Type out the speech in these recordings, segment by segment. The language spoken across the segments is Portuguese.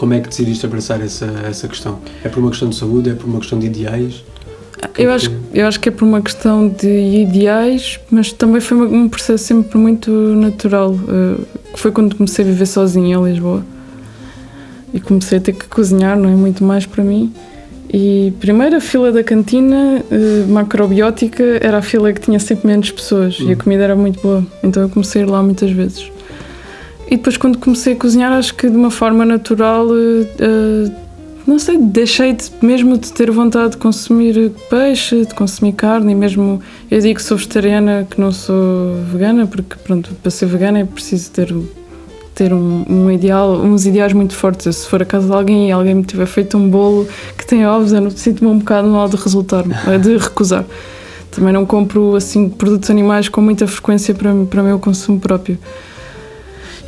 Como é que decidiste abraçar essa questão? É por uma questão de saúde? É por uma questão de ideais? Eu acho que é por uma questão de ideais, mas também foi um processo sempre muito natural. Que foi quando comecei a viver sozinha em Lisboa. E comecei a ter que cozinhar, não é? Muito mais para mim. E primeiro a fila da cantina macrobiótica era a fila que tinha sempre menos pessoas e a comida era muito boa. Então eu comecei a ir lá muitas vezes. E depois quando comecei a cozinhar, acho que de uma forma natural, não sei, deixei mesmo de ter vontade de consumir peixe, de consumir carne, e mesmo eu digo que sou vegetariana, que não sou vegana, porque pronto, para ser vegana é preciso ter uns ideais muito fortes. Eu, se for a casa de alguém e alguém me tiver feito um bolo que tem ovos, eu sinto-me um bocado mal de de recusar. Também não compro assim produtos animais com muita frequência para o meu consumo próprio.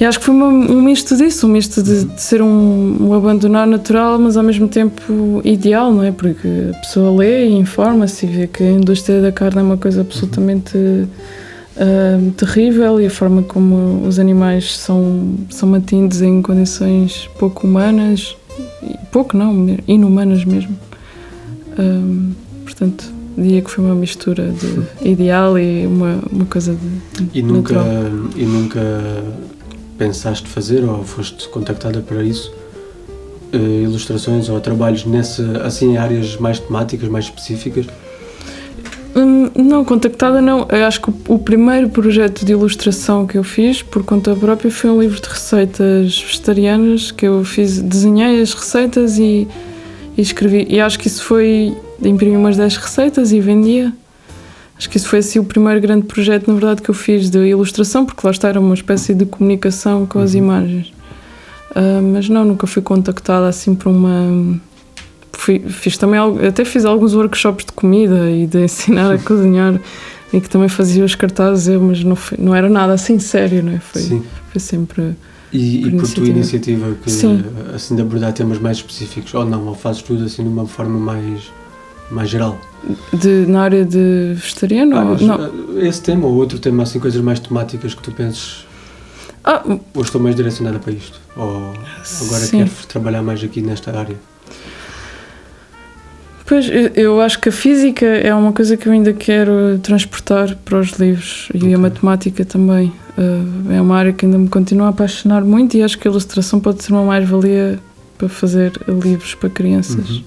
E acho que foi um misto disso, um misto de ser um abandonar natural, mas ao mesmo tempo ideal, não é? Porque a pessoa lê e informa-se e vê que a indústria da carne é uma coisa absolutamente terrível, e a forma como os animais são mantidos em condições pouco humanas, inumanas mesmo. Portanto, diria que foi uma mistura de ideal e uma coisa de natural. E nunca pensaste fazer, ou foste contactada para isso, ilustrações ou trabalhos em áreas mais temáticas, mais específicas? Não, contactada não. Eu acho que o primeiro projeto de ilustração que eu fiz por conta própria foi um livro de receitas vegetarianas que eu fiz, desenhei as receitas e escrevi. E acho que isso foi, imprimi umas 10 receitas e vendia. Acho que isso foi assim o primeiro grande projeto, na verdade, que eu fiz de ilustração, porque lá está, era uma espécie de comunicação com as imagens. Mas não, nunca fui contactada assim por uma... Fiz também, até fiz alguns workshops de comida e de ensinar a cozinhar, e que também fazia os cartazes, mas não era nada assim sério, não é? Foi sempre... E por tua iniciativa, assim, de abordar temas mais específicos, ou não, ou fazes tudo assim de uma forma mais geral? Na área de vegetariano? Não. Esse tema ou outro tema, assim, coisas mais temáticas que tu penses, ou estou mais direcionada para isto, ou agora quero trabalhar mais aqui nesta área? Pois, eu acho que a física é uma coisa que eu ainda quero transportar para os livros, e a matemática também. É uma área que ainda me continua a apaixonar muito, e acho que a ilustração pode ser uma mais-valia para fazer livros para crianças.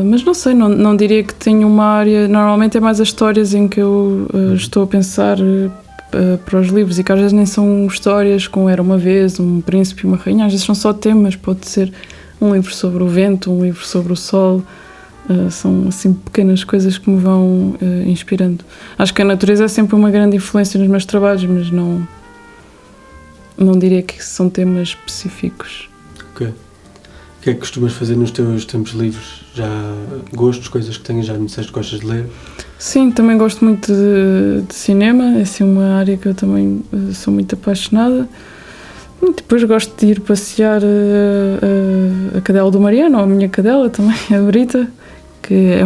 Mas não sei, não diria que tenho uma área. Normalmente é mais as histórias em que eu estou a pensar para os livros, e que às vezes nem são histórias como Era uma Vez, um príncipe e uma rainha, às vezes são só temas. Pode ser um livro sobre o vento, um livro sobre o sol. São assim pequenas coisas que me vão inspirando. Acho que a natureza é sempre uma grande influência nos meus trabalhos, mas não diria que são temas específicos. Ok. O que é que costumas fazer nos teus tempos livres? Já gostos, coisas que tenhas, já me disseste que gostas de ler? Sim, também gosto muito de cinema, é assim uma área que eu também sou muito apaixonada. E depois gosto de ir passear a cadela do Mariano, ou a minha cadela também, a Brita, que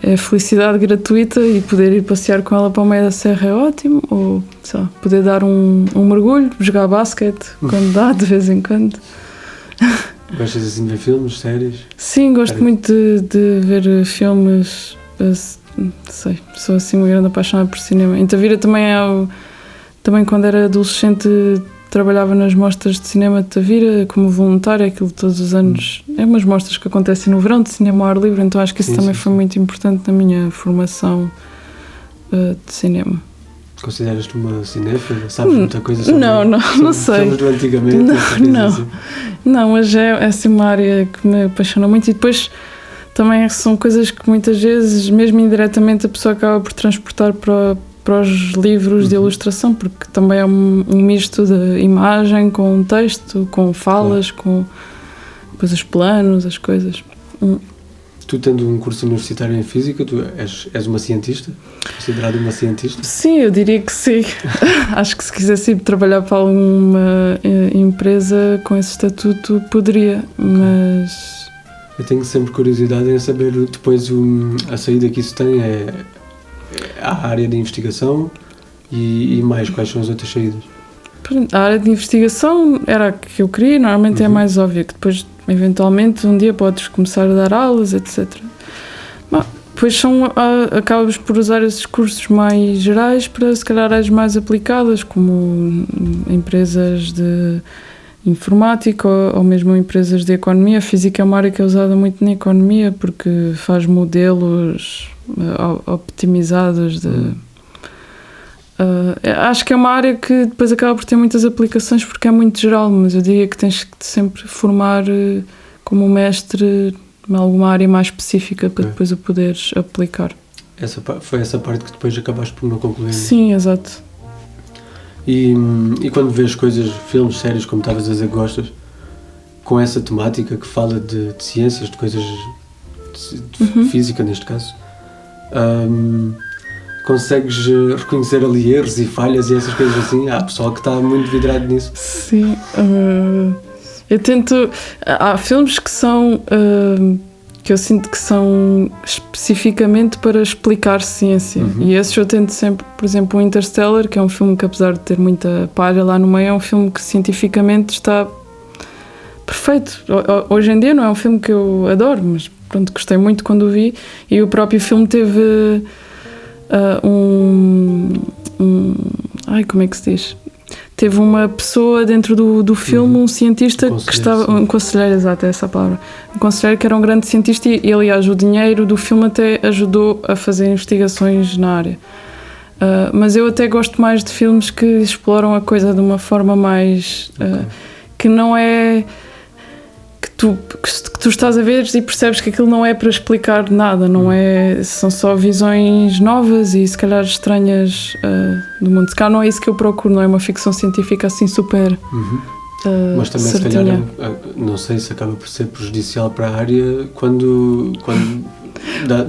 é felicidade gratuita, e poder ir passear com ela para o meio da serra é ótimo, ou sei lá, poder dar um mergulho, jogar basquete quando dá, de vez em quando. Gostas assim de ver filmes, séries? Sim, gosto muito de ver filmes, sou assim uma grande apaixonada por cinema. Em Tavira também quando era adolescente trabalhava nas mostras de cinema de Tavira como voluntária, aquilo todos os anos. É umas mostras que acontecem no verão, de cinema ao ar livre, então acho que isso também foi muito importante na minha formação de cinema. Consideras-te uma cinéfila? Sabes muita coisa sobre não sei. Filmes do antigamente? Não, mas é assim uma área que me apaixona muito, e depois também são coisas que muitas vezes, mesmo indiretamente, a pessoa acaba por transportar para os livros de ilustração, porque também é um misto de imagem com texto, com falas, com depois os planos, as coisas. Tu, tendo um curso universitário em Física, tu és uma cientista? Considerada uma cientista? Sim, eu diria que sim. Acho que se quisesse ir trabalhar para alguma empresa com esse estatuto, poderia, mas... Eu tenho sempre curiosidade em saber depois a saída que isso tem a área de investigação e mais, quais são as outras saídas? diferente. A área de investigação era a que eu queria, normalmente é mais óbvia, que depois, eventualmente, um dia podes começar a dar aulas, etc. Bom, depois acabas por usar esses cursos mais gerais para, se calhar, áreas mais aplicadas, como empresas de informática ou mesmo empresas de economia. A física é uma área que é usada muito na economia porque faz modelos optimizados acho que é uma área que depois acaba por ter muitas aplicações porque é muito geral, mas eu diria que tens que sempre formar como mestre em alguma área mais específica para depois o poderes aplicar. Foi essa parte que depois acabaste por não concluir? Sim, exato. E quando vês coisas, filmes, séries, como estavas a dizer que gostas, com essa temática que fala de ciências, de coisas de física neste caso, consegues reconhecer ali erros e falhas e essas coisas assim? Há pessoal que está muito vidrado nisso. Sim, eu tento... Há filmes que são... que eu sinto que são especificamente para explicar ciência. E esses eu tento sempre, por exemplo, o Interstellar, que é um filme que, apesar de ter muita palha lá no meio, é um filme que cientificamente está perfeito. Hoje em dia não é um filme que eu adoro, mas pronto, gostei muito quando o vi. E o próprio filme teve como é que se diz? Teve uma pessoa dentro do filme, um cientista que estava... Um conselheiro, exato, é essa a palavra. Um conselheiro que era um grande cientista e, aliás, o dinheiro do filme até ajudou a fazer investigações na área. Mas eu até gosto mais de filmes que exploram a coisa de uma forma mais... que não é... Que tu estás a ver e percebes que aquilo não é para explicar nada, não é, são só visões novas e se calhar estranhas do mundo. Se calhar não é isso que eu procuro, não é uma ficção científica assim super mas também certinha. Se calhar não sei se acaba por ser prejudicial para a área quando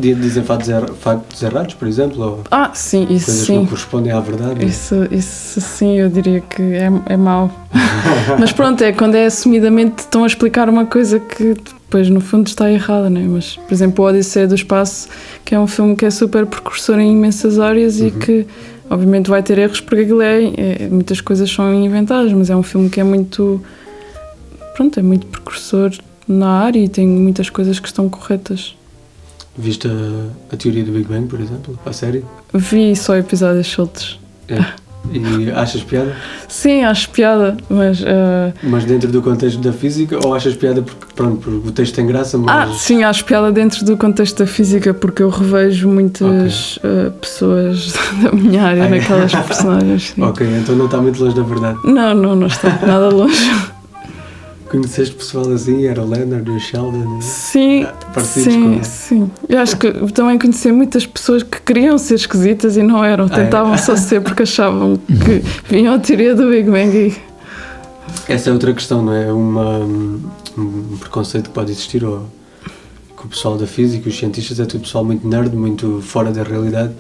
dizem factos errados, por exemplo, ou sim, isso coisas sim. que não correspondem à verdade. Isso sim, eu diria que é mau. Mas pronto, é quando é assumidamente estão a explicar uma coisa que depois no fundo está errada, não é? Mas, por exemplo, o Odisseia do Espaço, que é um filme que é super precursor em imensas áreas e que obviamente vai ter erros porque aquilo muitas coisas são inventadas, mas é um filme que é muito precursor na área e tem muitas coisas que estão corretas. Viste a teoria do Big Bang, por exemplo, a série? Vi só episódios soltos. E achas piada? Sim, acho piada, mas... Mas dentro do contexto da física, ou achas piada porque o texto tem graça, mas... Sim, acho piada dentro do contexto da física, porque eu revejo muitas pessoas da minha área naquelas personagens. Sim. Ok, então não está muito longe da verdade. Não está nada longe. Conheceste pessoal assim? Era o Leonard e o Sheldon? Sim. Eu acho que também conheci muitas pessoas que queriam ser esquisitas e não eram. Tentavam só ser porque achavam que vinham a teoria do Big Bang. Essa é outra questão, não é? Um preconceito que pode existir, ou que o pessoal da física, os cientistas, é tudo pessoal muito nerd, muito fora da realidade,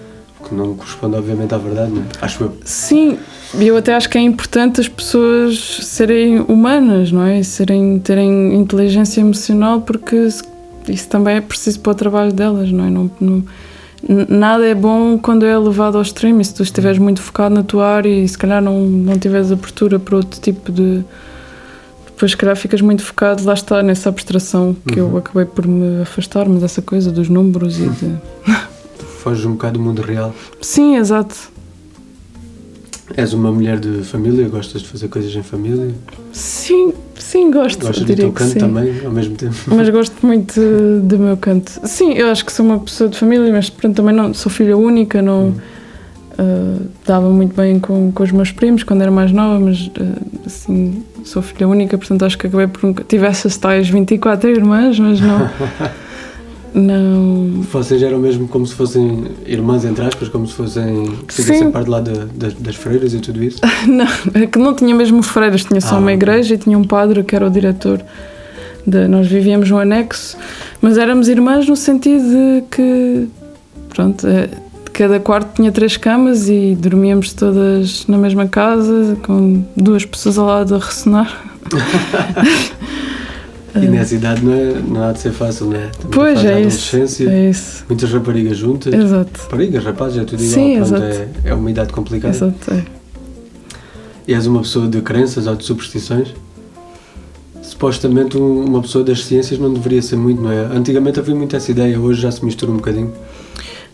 que não corresponde obviamente à verdade, não é? Acho eu. Sim. E eu até acho que é importante as pessoas serem humanas, não é? Terem inteligência emocional, porque isso também é preciso para o trabalho delas, não é? Nada é bom quando é levado ao extremo. E se tu estiveres muito focado na tua área e se calhar não tiveres abertura para outro tipo de... Depois se calhar ficas muito focado, lá está, nessa abstração que eu acabei por me afastar, mas essa coisa dos números e de... Foges um bocado do mundo real. Sim, exato. És uma mulher de família? Gostas de fazer coisas em família? Sim, gosto. Gostas do teu canto também, ao mesmo tempo? Mas gosto muito do meu canto. Sim, eu acho que sou uma pessoa de família, mas pronto, também não sou filha única, não dava muito bem com os meus primos quando era mais nova, mas assim, sou filha única, portanto acho que acabei por nunca... Tive essas tais 24 irmãs, mas não... Não. Vocês eram mesmo como se fossem irmãs, entre aspas, como se fossem que fizessem parte lá das freiras e tudo isso? Não, é que não tinha mesmo freiras, tinha só uma igreja e tinha um padre que era o diretor. Nós vivíamos no anexo, mas éramos irmãs no sentido de que, pronto, cada quarto tinha 3 camas e dormíamos todas na mesma casa, com 2 pessoas ao lado a ressonar. E nessa idade não há de ser fácil, não é? Pois, é isso. Muitas raparigas juntas. Exato. Raparigas, rapazes, é tudo igual. Sim, pronto, exato. É uma idade complicada. Exato, e és uma pessoa de crenças ou de superstições, supostamente uma pessoa das ciências não deveria ser muito, não é? Antigamente havia muito essa ideia, hoje já se mistura um bocadinho.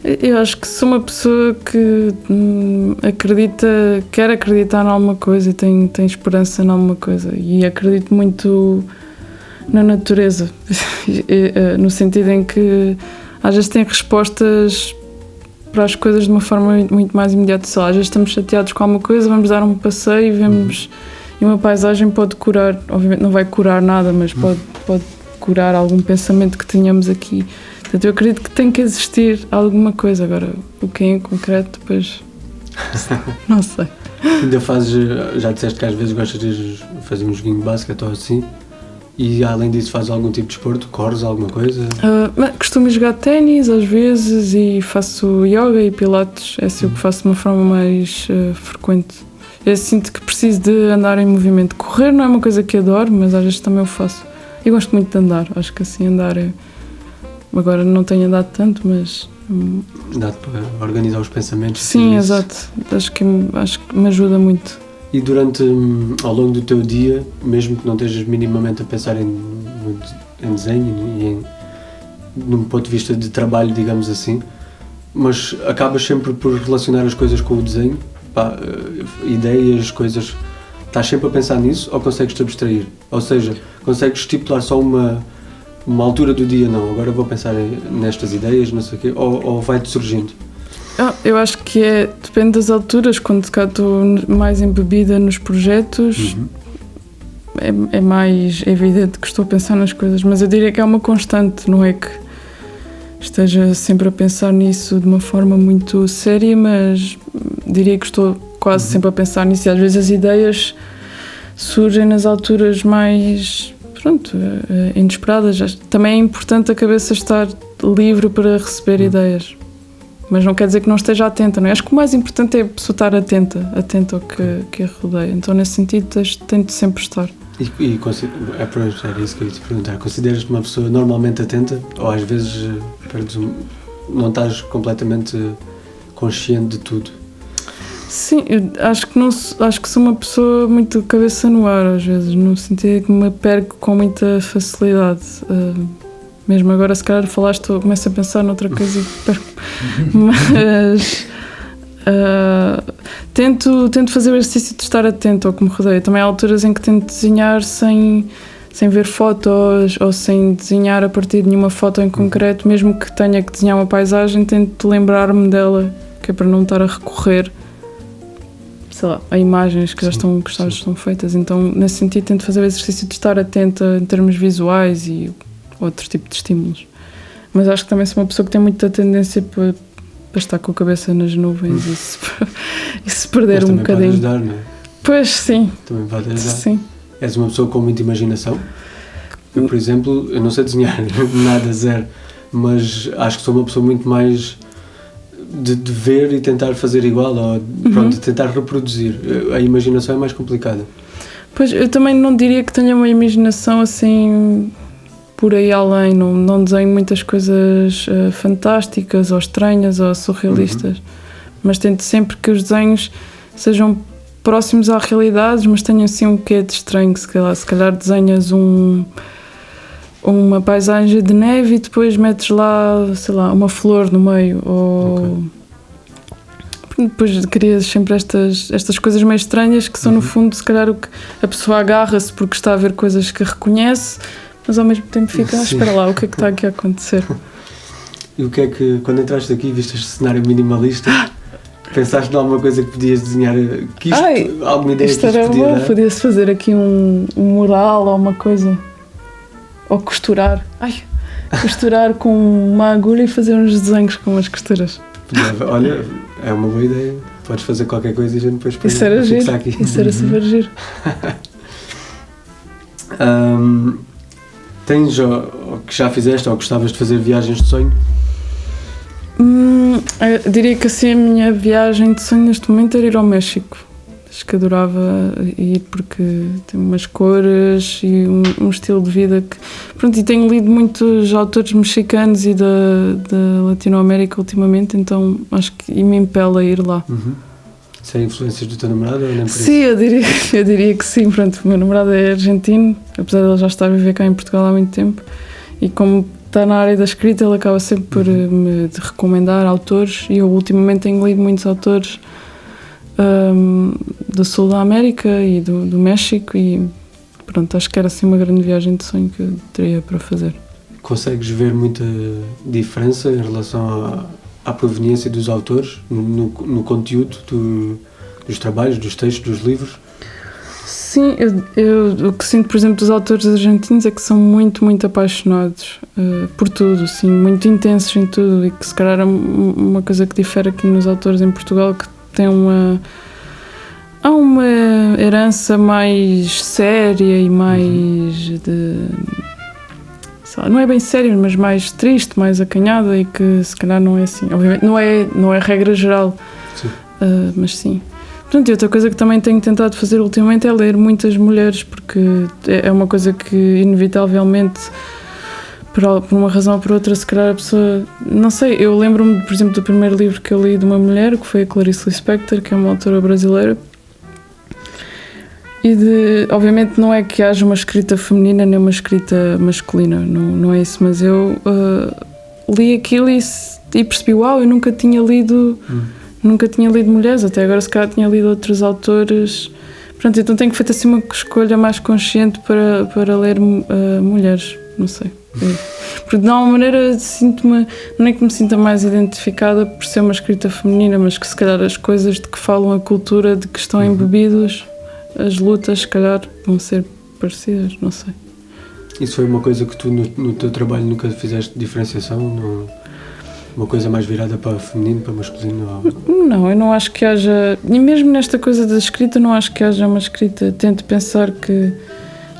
Eu acho que sou uma pessoa que quer acreditar em alguma coisa e tem esperança em alguma coisa, e acredito muito na natureza, no sentido em que às vezes tem respostas para as coisas de uma forma muito mais imediata. Sei lá, às vezes estamos chateados com alguma coisa, vamos dar um passeio e vemos, e uma paisagem pode curar, obviamente não vai curar nada, mas pode curar algum pensamento que tenhamos aqui. Portanto, eu acredito que tem que existir alguma coisa. Agora, o que é em concreto, depois não sei. Ainda fazes, já disseste que às vezes gostas de fazer um joguinho de basquete ou assim, e além disso fazes algum tipo de desporto? Corres alguma coisa? Costumo jogar ténis às vezes e faço yoga e pilates, é assim o que faço de uma forma mais frequente. Eu sinto que preciso de andar em movimento. Correr não é uma coisa que adoro, mas às vezes também eu faço. Eu gosto muito de andar, acho que assim andar é... Agora não tenho andado tanto, mas... Dá-te para organizar os pensamentos? Sim, exato. Acho que me ajuda muito. E durante, ao longo do teu dia, mesmo que não estejas minimamente a pensar em desenho e num ponto de vista de trabalho, digamos assim, mas acabas sempre por relacionar as coisas com o desenho? Ideias, coisas... Estás sempre a pensar nisso ou consegues-te abstrair? Ou seja, consegues estipular só uma altura do dia? Não, agora vou pensar nestas ideias, não sei o quê, ou vai-te surgindo? Eu acho que depende das alturas. Quando cá estou mais embebida nos projetos, é mais evidente que estou a pensar nas coisas, mas eu diria que é uma constante, não é que esteja sempre a pensar nisso de uma forma muito séria, mas diria que estou quase sempre a pensar nisso, e às vezes as ideias surgem nas alturas mais, inesperadas. Também é importante a cabeça estar livre para receber ideias, mas não quer dizer que não esteja atenta, não é? Acho que o mais importante é a pessoa estar atenta ao que a rodeia. Então, nesse sentido, tento sempre estar. É isso que eu ia te perguntar. Consideras-te uma pessoa normalmente atenta, ou às vezes não estás completamente consciente de tudo? Sim, eu acho que sou uma pessoa muito cabeça no ar, às vezes, no sentido que me perco com muita facilidade. Mesmo agora, se calhar falaste, começo a pensar noutra coisa e perco. Mas tento fazer o exercício de estar atento ao que me rodeia. Também há alturas em que tento desenhar sem ver fotos, ou sem desenhar a partir de nenhuma foto em concreto. Mesmo que tenha que desenhar uma paisagem, tento lembrar-me dela, que é para não estar a recorrer, sei lá, a imagens que já estão feitas. Então, nesse sentido, tento fazer o exercício de estar atenta em termos visuais e outro tipo de estímulos. Mas acho que também sou uma pessoa que tem muita tendência para estar com a cabeça nas nuvens e se perder um bocadinho. Pode ajudar, não é? Pois, sim. Também pode ajudar. Sim. És uma pessoa com muita imaginação? Eu, por exemplo, eu não sei desenhar nada, zero, mas acho que sou uma pessoa muito mais de ver e tentar fazer igual, ou de tentar reproduzir. A imaginação é mais complicada. Pois, eu também não diria que tenha uma imaginação assim por aí além, não desenho muitas coisas fantásticas ou estranhas ou surrealistas, mas tento sempre que os desenhos sejam próximos à realidade, mas tenham assim um quê de estranho. Se calhar desenhas uma paisagem de neve e depois metes lá, sei lá, uma flor no meio, ou depois crias sempre estas coisas meio estranhas que são no fundo, se calhar, o que a pessoa agarra-se porque está a ver coisas que reconhece, mas ao mesmo tempo fica, espera lá, o que é que está aqui a acontecer? E o que é que, quando entraste aqui e viste este cenário minimalista, pensaste em alguma coisa que podias desenhar? Alguma ideia isto que era podia bom, dar? podia-se fazer aqui um mural ou uma coisa, ou costurar. Costurar com uma agulha e fazer uns desenhos com as costuras. Olha, é uma boa ideia. Podes fazer qualquer coisa e a gente depois Isso era giro, aqui. isso era super giro. Tens, ou que já fizeste, ou gostavas de fazer viagens de sonho? Eu diria que assim a minha viagem de sonho neste momento era ir ao México. Acho que adorava ir porque tem umas cores e um estilo de vida que... Pronto, e tenho lido muitos autores mexicanos e da Latinoamérica ultimamente, então acho que me impele a ir lá. Sem influências do teu namorado ou nem por isso? Sim, eu diria que sim. Pronto, o meu namorado é argentino, apesar de ele já estar a viver cá em Portugal há muito tempo. E como está na área da escrita, ele acaba sempre por me recomendar autores. E eu ultimamente tenho lido muitos autores do sul da América e do México. E pronto, acho que era assim uma grande viagem de sonho que eu teria para fazer. Consegues ver muita diferença em relação à proveniência dos autores, no conteúdo dos trabalhos, dos textos, dos livros? Sim, eu o que sinto, por exemplo, dos autores argentinos é que são muito, muito apaixonados por tudo, assim, muito intensos em tudo, e que se calhar é uma coisa que difere aqui nos autores em Portugal, que tem há uma herança mais séria e mais não é bem séria, mas mais triste, mais acanhada, e que se calhar não é assim. Obviamente não é regra geral, mas sim. Portanto, e outra coisa que também tenho tentado fazer ultimamente é ler muitas mulheres, porque é uma coisa que inevitavelmente, por uma razão ou por outra, se calhar a pessoa... Não sei, eu lembro-me, por exemplo, do primeiro livro que eu li de uma mulher, que foi a Clarice Lispector, que é uma autora brasileira. E obviamente não é que haja uma escrita feminina nem uma escrita masculina, não é isso, mas eu li aquilo e percebi, uau, eu nunca tinha lido mulheres, até agora se calhar tinha lido outros autores. Pronto, então tenho feito assim uma escolha mais consciente para ler mulheres, não sei. Porque de alguma maneira sinto-me, não é que me sinta mais identificada por ser uma escrita feminina, mas que se calhar as coisas de que falam a cultura, de que estão embebidos, as lutas, se calhar, vão ser parecidas, não sei. Isso foi uma coisa que tu no teu trabalho nunca fizeste diferenciação? Uma coisa mais virada para feminino, para masculino? Não, eu não acho que haja... E mesmo nesta coisa da escrita, não acho que haja uma escrita... Tento pensar que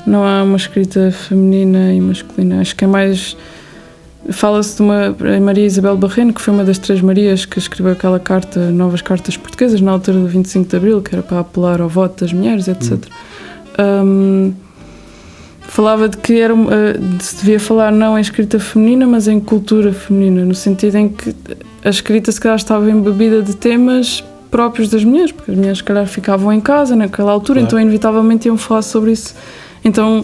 não há uma escrita feminina e masculina. Acho que é mais... Fala-se de uma Maria Isabel Barreno, que foi uma das 3 Marias que escreveu aquela carta, Novas Cartas Portuguesas, na altura do 25 de Abril, que era para apelar ao voto das mulheres, etc. Falava de que se devia falar não em escrita feminina, mas em cultura feminina, no sentido em que a escrita se calhar estava embebida de temas próprios das mulheres, porque as mulheres se calhar ficavam em casa naquela altura, claro. Então inevitavelmente iam falar sobre isso. Então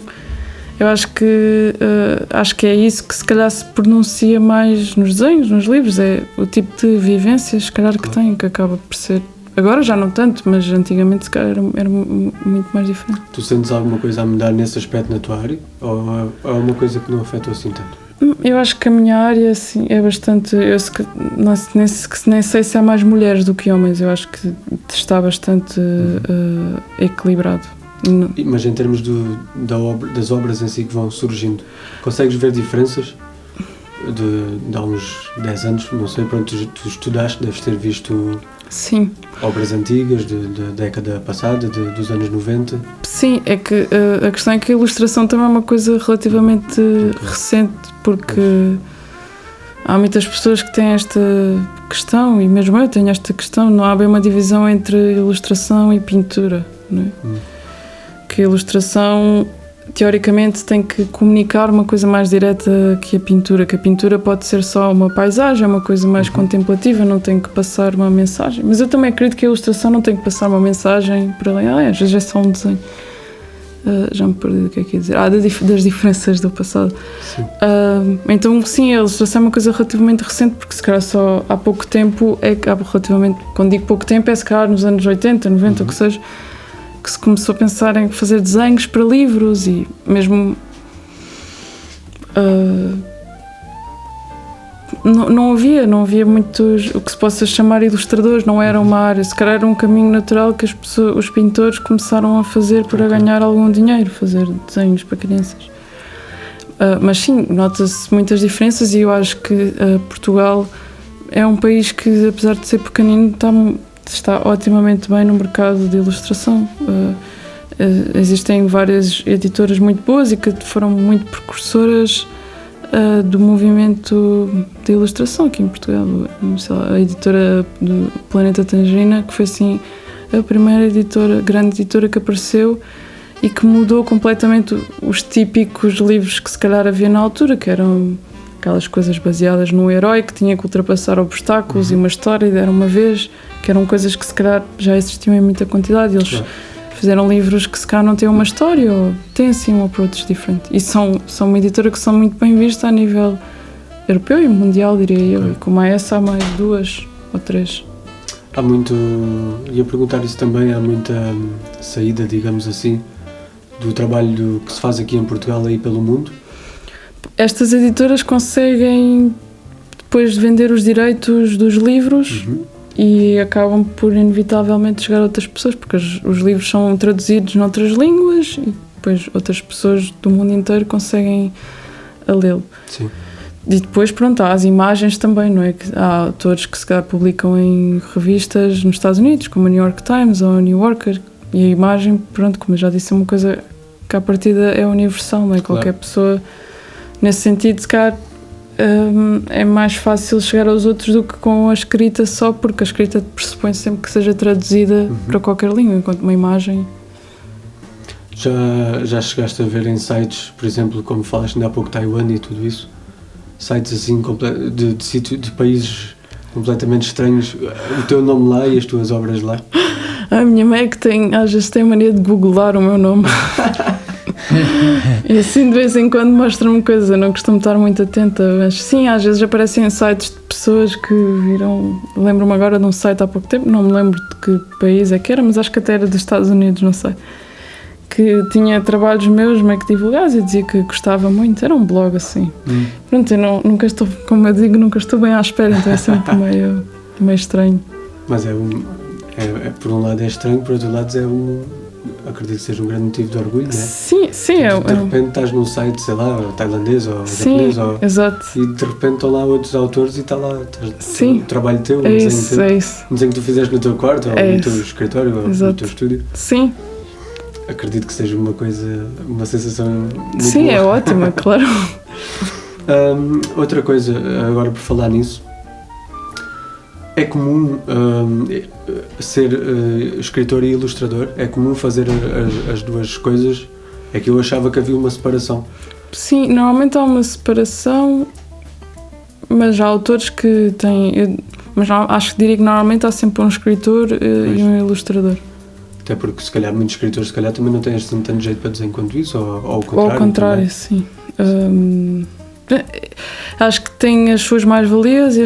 eu acho que é isso que se calhar se pronuncia mais nos desenhos, nos livros, é o tipo de vivências se calhar que tem, que acaba por ser... Agora já não tanto, mas antigamente se calhar era muito mais diferente. Tu sentes alguma coisa a mudar nesse aspecto na tua área? Ou é uma coisa que não afetou assim tanto? Eu acho que a minha área assim, é bastante... nem sei se há mais mulheres do que homens. Eu acho que está bastante equilibrado. Mas em termos das obras em si que vão surgindo, consegues ver diferenças de há uns 10 anos? Não sei, pronto, tu estudaste, deves ter visto... Sim. Obras antigas, da década passada, dos anos 90? Sim, é que a questão é que a ilustração também é uma coisa relativamente recente, porque há muitas pessoas que têm esta questão, e mesmo eu tenho esta questão, não há bem uma divisão entre ilustração e pintura, não é? Que a ilustração, teoricamente, tem que comunicar uma coisa mais direta que a pintura pode ser só uma paisagem, uma coisa mais contemplativa, não tem que passar uma mensagem. Mas eu também acredito que a ilustração não tem que passar uma mensagem para além. Às vezes é só um desenho. Já me perdi do que é que ia dizer. Das diferenças do passado. Então, sim, a ilustração é uma coisa relativamente recente, porque se calhar só há pouco tempo, relativamente, quando digo pouco tempo, é se calhar nos anos 80, 90, o que seja, que se começou a pensar em fazer desenhos para livros e mesmo não havia muitos o que se possa chamar ilustradores, não era uma área, se calhar era um caminho natural que os pintores começaram a fazer para ganhar algum dinheiro, fazer desenhos para crianças. Mas sim, nota-se muitas diferenças e eu acho que Portugal é um país que, apesar de ser pequenino, está otimamente bem no mercado de ilustração. Existem várias editoras muito boas e que foram muito precursoras do movimento de ilustração aqui em Portugal. Sei lá, a editora do Planeta Tangerina, que foi assim a primeira grande editora que apareceu e que mudou completamente os típicos livros que se calhar havia na altura, que eram aquelas coisas baseadas num herói que tinha que ultrapassar obstáculos e uma história e era uma vez, que eram coisas que se calhar já existiam em muita quantidade. Eles fizeram livros que se calhar não têm uma história ou têm assim um approach diferente. E são uma editora que são muito bem vista a nível europeu e mundial, diria eu. E como há essa, há mais 2 ou 3. Há muito, ia perguntar isso também, há muita saída, digamos assim, do trabalho que se faz aqui em Portugal aí pelo mundo? Estas editoras conseguem depois de vender os direitos dos livros e acabam por inevitavelmente chegar a outras pessoas, porque os livros são traduzidos noutras línguas e depois outras pessoas do mundo inteiro conseguem a lê-lo. Sim. E depois, pronto, há as imagens também, não é? Há autores que se calhar publicam em revistas nos Estados Unidos, como a New York Times ou a New Yorker, e a imagem, pronto, como eu já disse, é uma coisa que à partida é universal, não é? Claro. Qualquer pessoa, nesse sentido, se calhar é mais fácil chegar aos outros do que com a escrita só, porque a escrita pressupõe sempre que seja traduzida para qualquer língua, enquanto uma imagem... Já chegaste a ver em sites, por exemplo, como falaste ainda há pouco, Taiwan e tudo isso? Sites assim de países completamente estranhos, o teu nome lá e as tuas obras lá? A minha mãe é que às vezes tem a mania de googlar o meu nome. E assim de vez em quando mostra-me coisas, eu não costumo estar muito atenta, mas sim, às vezes aparecem em sites de pessoas que viram. Lembro-me agora de um site há pouco tempo, não me lembro de que país é que era, mas acho que até era dos Estados Unidos, não sei, que tinha trabalhos meus meio que divulgados e dizia que gostava muito, era um blog assim. Pronto, eu nunca estou, como eu digo, nunca estou bem à espera, então é sempre meio estranho. Mas por um lado é estranho, por outro lado acredito que seja um grande motivo de orgulho, não é? Sim. De repente estás num site, sei lá, tailandês ou japonês, exato. E de repente estão lá outros autores e está lá o trabalho teu, um desenho que tu fizeste no teu quarto, ou no teu escritório, ou no teu estúdio. Sim. Acredito que seja uma sensação muito Sim, boa. é ótima, claro. Outra coisa, agora por falar nisso, é comum ser escritor e ilustrador? É comum fazer as duas coisas? É que eu achava que havia uma separação. Sim, normalmente há uma separação, mas há autores que têm... Mas acho que diria que normalmente há sempre um escritor e um ilustrador. Até porque se calhar muitos escritores também não têm assim tanto jeito para desenhar quanto isso, ou ao contrário. Ou ao contrário, também. Sim. Acho que tem as suas mais-valias e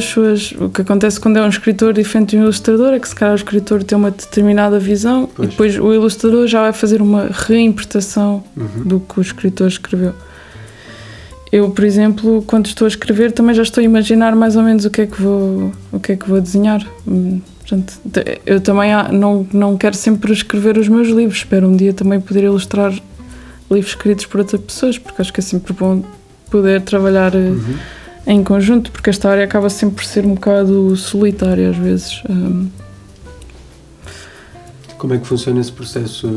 o que acontece quando é um escritor diferente de um ilustrador é que se calhar o escritor tem uma determinada visão e depois o ilustrador já vai fazer uma reinterpretação do que o escritor escreveu. Eu, por exemplo, quando estou a escrever também já estou a imaginar mais ou menos o que é que vou desenhar. Portanto, eu também não quero sempre escrever os meus livros, espero um dia também poder ilustrar livros escritos por outras pessoas, porque acho que é sempre bom poder trabalhar em conjunto, porque esta área acaba sempre por ser um bocado solitária às vezes. Como é que funciona esse processo?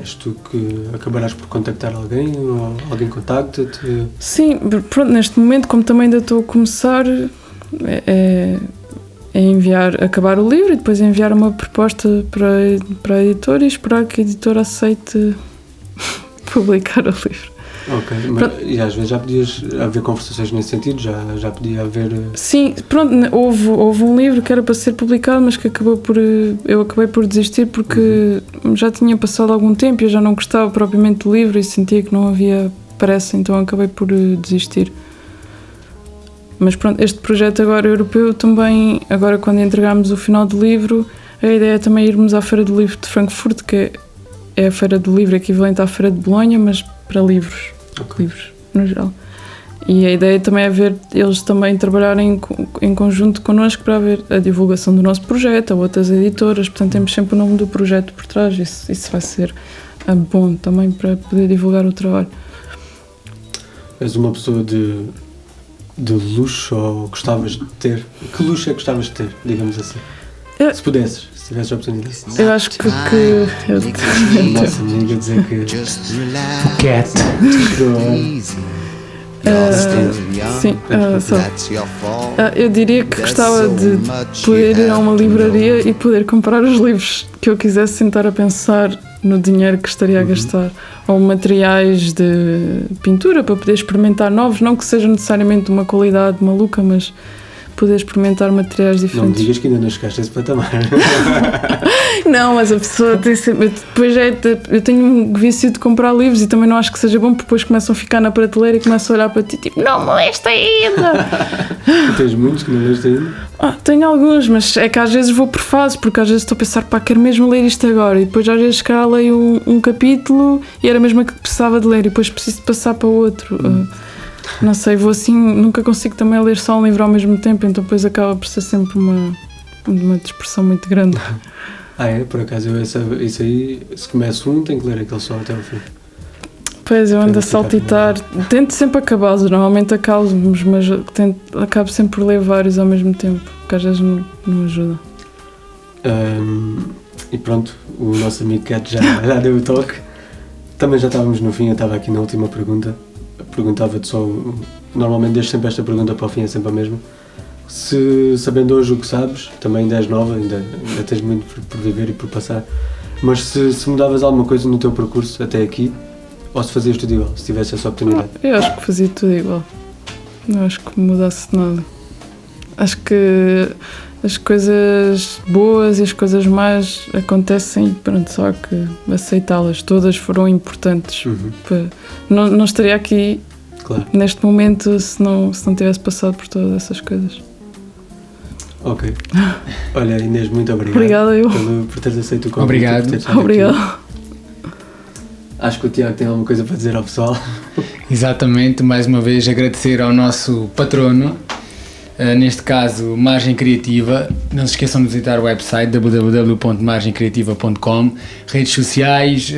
És tu que acabarás por contactar alguém ou alguém contacta-te? Sim, pronto, neste momento, como também ainda estou a começar, é acabar o livro e depois enviar uma proposta para a editora e esperar que a editora aceite publicar o livro. Ok, e às vezes já podias haver conversações nesse sentido, já podia haver... Sim, pronto, houve um livro que era para ser publicado, mas que eu acabei por desistir porque já tinha passado algum tempo e eu já não gostava propriamente do livro e sentia que não havia pressa, então acabei por desistir. Mas pronto, este projeto agora europeu também, agora quando entregarmos o final do livro, a ideia é também irmos à Feira do Livro de Frankfurt, que é a Feira do Livro equivalente à Feira de Bolonha, mas para livros, livros no geral. E a ideia também é ver eles também trabalharem em conjunto connosco para ver a divulgação do nosso projeto, a outras editoras, portanto temos sempre o nome do projeto por trás, isso vai ser bom também para poder divulgar o trabalho. És uma pessoa de luxo ou gostavas de ter? Que luxo é que gostavas de ter, digamos assim? Se pudesses, se tivesses a oportunidade. Eu acho que nossa amiga dizer que Phuket. Sim, eu diria que gostava de poder ir a uma livraria e poder comprar os livros que eu quisesse, sentar a pensar no dinheiro que estaria a gastar. Ou materiais de pintura para poder experimentar novos, não que seja necessariamente uma qualidade maluca, mas poder experimentar materiais diferentes. Não me digas que ainda não chegaste a esse patamar. Não, mas a pessoa tem sempre... Depois eu tenho um vício de comprar livros e também não acho que seja bom, porque depois começam a ficar na prateleira e começam a olhar para ti tipo, não me leste ainda. Tens muitos que não leste ainda? Tenho alguns, mas é que às vezes vou por fases, porque às vezes estou a pensar, quero mesmo ler isto agora, e depois às vezes calhar leio um capítulo e era mesmo aquilo que precisava de ler e depois preciso de passar para outro. Não sei, vou assim, nunca consigo também ler só um livro ao mesmo tempo, então depois acaba por ser sempre uma dispersão muito grande. Por acaso isso aí, se começo tenho que ler aquele só até ao fim. Pois, eu ando a saltitar, tento sempre acabá-los, normalmente acabo-os, mas acabo sempre por ler vários ao mesmo tempo, que às vezes não ajuda. E pronto, o nosso amigo Cat já deu o toque. Também já estávamos no fim, eu estava aqui na última pergunta. Perguntava-te só, normalmente deixo sempre esta pergunta para o fim, é sempre a mesma. Se, sabendo hoje o que sabes, também ainda és nova, ainda tens muito por viver e por passar, mas se mudavas alguma coisa no teu percurso até aqui, ou se fazias tudo igual, se tivesse essa oportunidade? Eu acho que fazia tudo igual, não acho que mudasse nada. Acho que as coisas boas e as coisas más acontecem, pronto, só que aceitá-las, todas foram importantes. Não estaria aqui, claro, neste momento se não tivesse passado por todas essas coisas. Ok. Olha, Inês, muito obrigado. Obrigada eu. Por teres aceito o convite. Obrigado. Obrigado. Acho que o Tiago tem alguma coisa para dizer ao pessoal. Exatamente, mais uma vez agradecer ao nosso patrono, neste caso Margem Criativa. Não se esqueçam de visitar o website www.margemcreativa.com, redes sociais,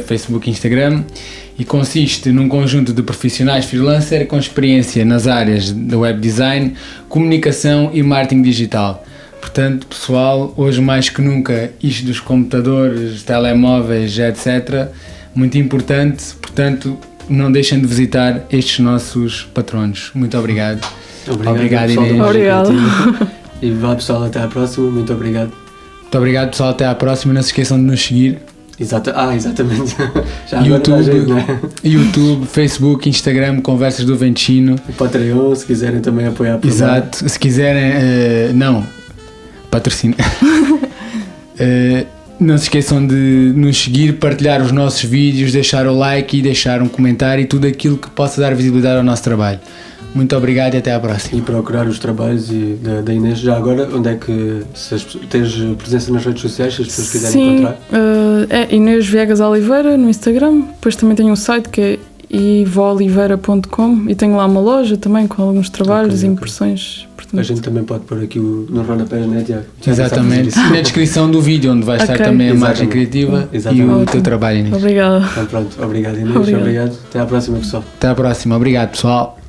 Facebook e Instagram, e consiste num conjunto de profissionais freelancer com experiência nas áreas de web design, comunicação e marketing digital. Portanto, pessoal, hoje mais que nunca isto dos computadores, telemóveis, etc., muito importante, portanto não deixem de visitar estes nossos patronos. Muito obrigado. Obrigado, Inês. Obrigado. E vá, pessoal, até à próxima. Muito obrigado. Muito obrigado, pessoal, até à próxima. Não se esqueçam de nos seguir. Exatamente. Já YouTube, gente, não é? YouTube, Facebook, Instagram, Conversas do Ventino. O Patreon, se quiserem também apoiar por Exato. Lá. Se quiserem, não, patrocínio. Não se esqueçam de nos seguir, partilhar os nossos vídeos, deixar o like e deixar um comentário e tudo aquilo que possa dar visibilidade ao nosso trabalho. Muito obrigado e até à próxima. E procurar os trabalhos da Inês. Já agora, onde é que tens presença nas redes sociais, se as pessoas quiserem encontrar? É Inês Viegas Oliveira no Instagram. Depois também tenho um site que é ivooliveira.com e tenho lá uma loja também com alguns trabalhos e impressões. Portanto, a gente também pode pôr aqui nos rodapés, né, Tiago? Exatamente. E na descrição do vídeo, onde vai estar também a Margem Criativa e o teu trabalho, Inês. Obrigada. Então, pronto, obrigado, Inês. Obrigado. Até à próxima, pessoal. Até à próxima. Obrigado, pessoal.